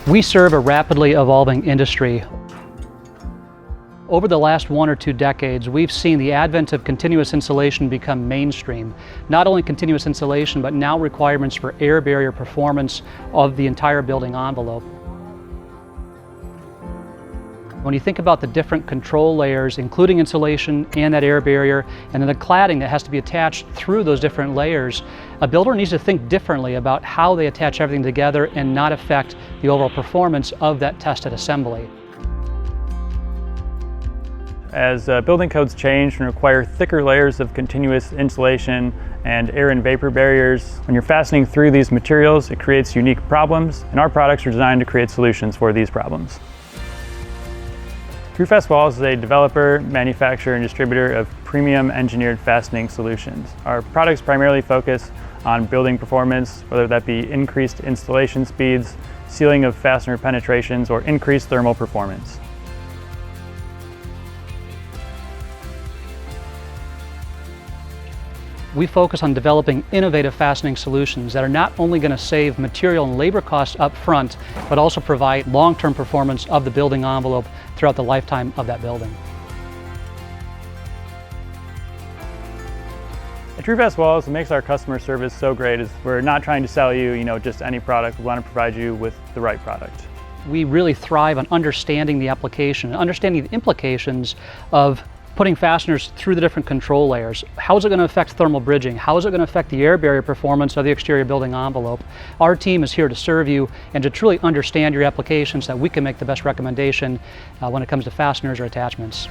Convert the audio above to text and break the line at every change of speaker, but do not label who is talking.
We serve a rapidly evolving industry. Over the last 1 or 2 decades, we've seen the advent of continuous insulation become mainstream. Not only continuous insulation, but now requirements for air barrier performance of the entire building envelope. When you think about the different control layers, including insulation and that air barrier, and then the cladding that has to be attached through those different layers, a builder needs to think differently about how they attach everything together and not affect the overall performance of that tested assembly.
As building codes change and require thicker layers of continuous insulation and air and vapor barriers, when you're fastening through these materials, it creates unique problems, and our products are designed to create solutions for these problems. Trufast Walls is a developer, manufacturer, and distributor of premium engineered fastening solutions. Our products primarily focus on building performance, whether that be increased installation speeds, sealing of fastener penetrations, or increased thermal performance.
We focus on developing innovative fastening solutions that are not only going to save material and labor costs up front, but also provide long-term performance of the building envelope throughout the lifetime of that building.
At Trufast Walls, what makes our customer service so great is we're not trying to sell you, just any product. We want to provide you with the right product.
We really thrive on understanding the application, understanding the implications of putting fasteners through the different control layers. How is it going to affect thermal bridging? How is it going to affect the air barrier performance of the exterior building envelope? Our team is here to serve you and to truly understand your applications so that we can make the best recommendation when it comes to fasteners or attachments.